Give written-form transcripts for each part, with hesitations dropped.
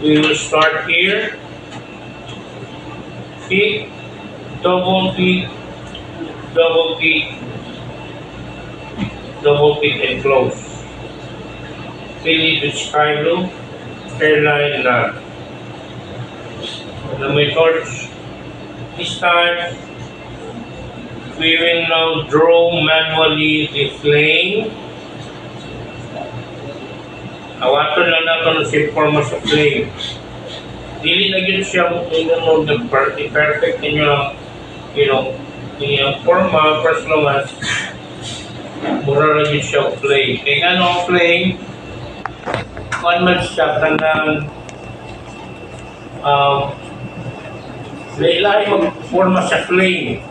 We will start here. Peak, double peak, double peak, double peak, and close. Fill it with sky blue, airline lamp. And my torch. This time, we will now draw manually the flame. Awaton lang natin sa forma sa flame. Dili na yun siya perfect ninyo, inyong forma, as long as mura na yun siya flame. Kaya ano ang flame? One man siya kanang lahi mag-forma sa flame.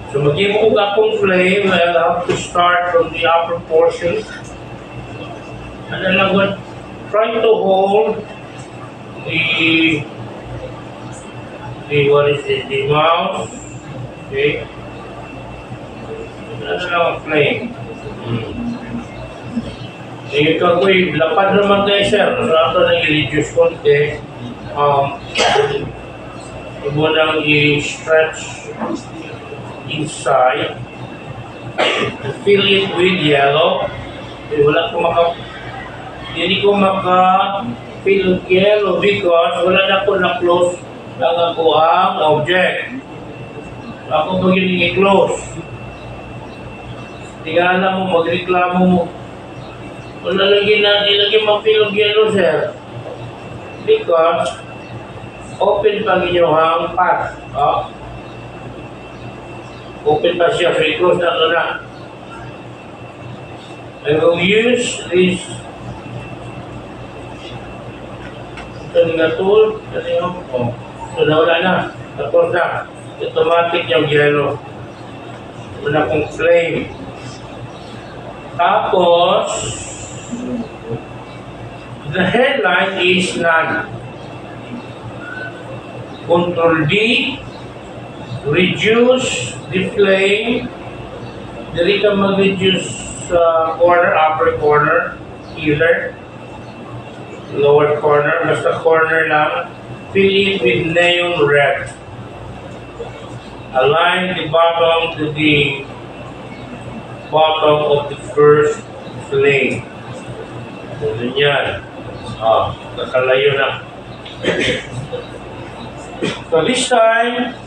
So mag-imog akong flame, I'll have to start from the upper portion. And then I'm going to try to hold the mouse. Okay. Ano lang ang flame. Yung kagoy, lapad naman kayo sir. So after na i-reduce konti, mo nang i-stretch inside. Fill it with yellow. Wala ko hindi ko maka-fill yellow because wala na ko na-close lang ako ang object. Ako ba yun i-close? Tingala mo, magreklamo mo. Wala lagi ma-fill yellow, sir. Because open pa inyong path. Open pa siya, so i-close na ito na. I will use this tool. So nawala na. Tapos na. Automatic yung yellow. Wala kong flame. Tapos, the headlight is none. Control D, reduce the flame. Dali ka mag-reduce sa corner, upper corner, either lower corner, basta corner lang. Fill it with neon red. Align the bottom to the bottom of the first flame. Ganyan. Kakalayo na. So this time,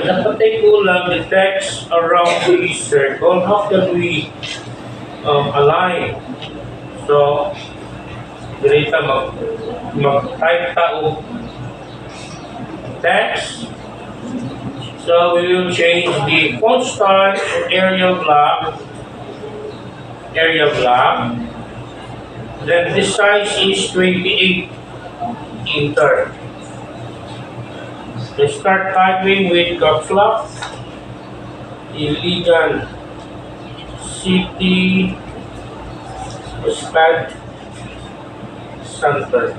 napatay ko lang the text around the circle. How can we align? So, dirita mag-type tao text. So we will change the font style to Arial Black. Then the size is 28. Enter. Let's start typing with caps lock. Iligan City Spad Center.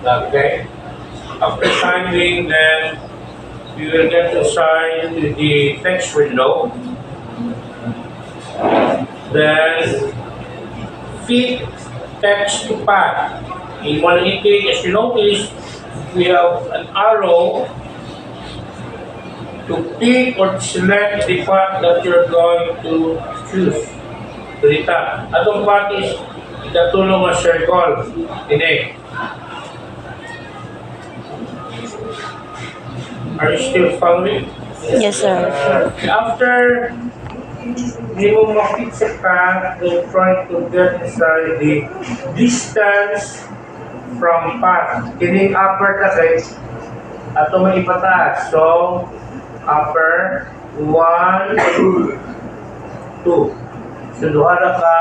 Okay. After typing, then we will get inside the text window. Then fit text to path. In 180, as you notice, we have an arrow to pick or select the path that you're going to choose. Dito. Atong path is itatulong ang circle. Hindi. Are you still following? Yes, sir. After hindi mo makit sa path, you try to get inside the distance from path. Kining upper kasi ato may ipataas. So, upper 1, 2. So, duha na ka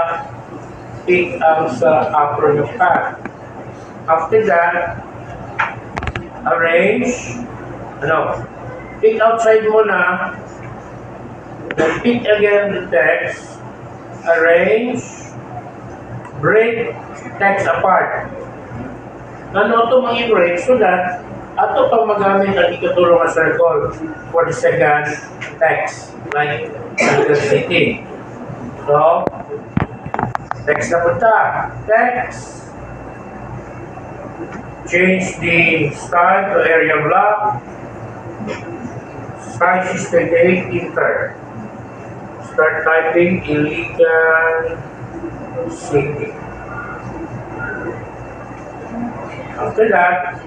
pick ang sa upper ng path. After that, arrange. Pick outside muna, then pick again the text, arrange, break text apart. Ano ito mag-break so that ato pang magamit ang ikatulong na circle for the second text, like the city. So, Text na punta. Text. Change the style to area block. Size is 28, enter. Start typing illegal city. After that,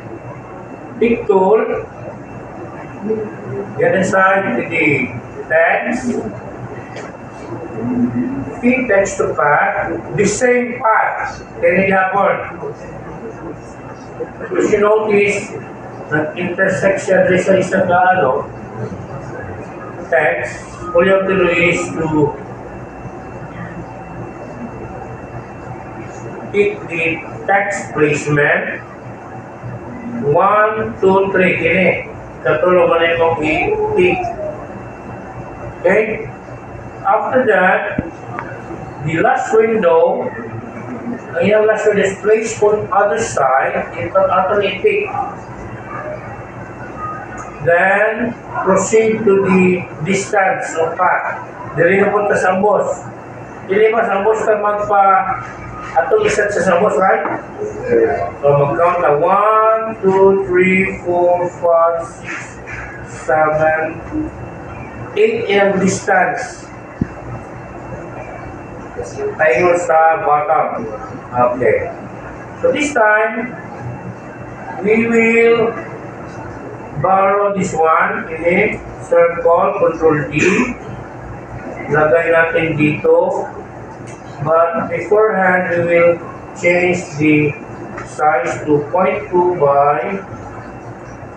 pick tool. Get inside the text. Feed text to path. The same path. Can it happen? If you notice, that intersection rin sa isang text, all you have to do is to pick the text placement. 1, 2, 3, kini. Katulong mo na yung i-pick. Okay? After that, the last window, ang yung last window is placed on other side, ito actually pick. Then, proceed to the distance of path. Dili na punta sa ambos. Dili ba sa ambos ka atong isa't sa ambos, right? So, mag-count na 1, 2, 3, 4, 5, 6, 7, 8 yung distance. Tayo sa bottom. Okay. So, this time, we will borrow this one, ini circle, Control D. Lagay natin dito. But beforehand, we will change the size to 0.2 by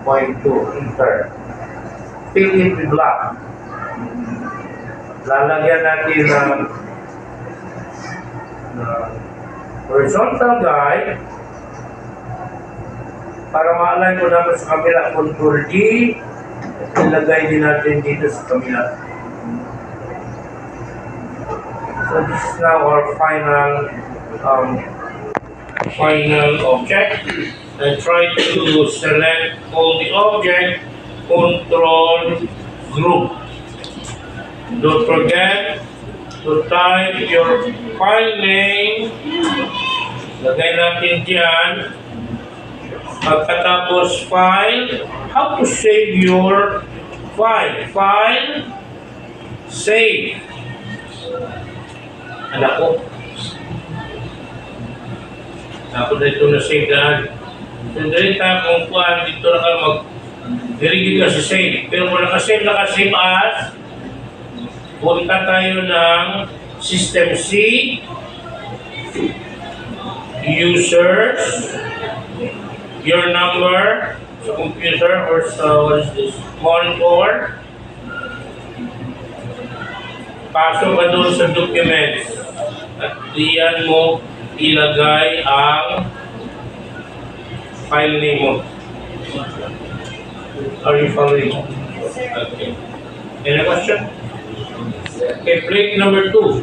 0.2. Enter. Fill it with black. Lalagyan natin ng horizontal guide. Para ma-align ko naman sa kabila, Control D, ilagay din natin dito sa kabila. So this is now our final object. And try to select all the object, Control Group. Don't forget to type your file name. Lagay natin dyan. Pagkatapos file, how to save your file. File, save. Anak ko. Ako na ito na save daan. Sandali tayo kung kuhan, dito na ka dirigid ka sa save. Pero kung nakasave as, punta tayo ng System C, Users, your number sa computer or sa what is this, monitor. Pasok ka doon sa documents at diyan mo ilagay ang file name mo. Are you following? Okay. Any question? Okay, break number 2.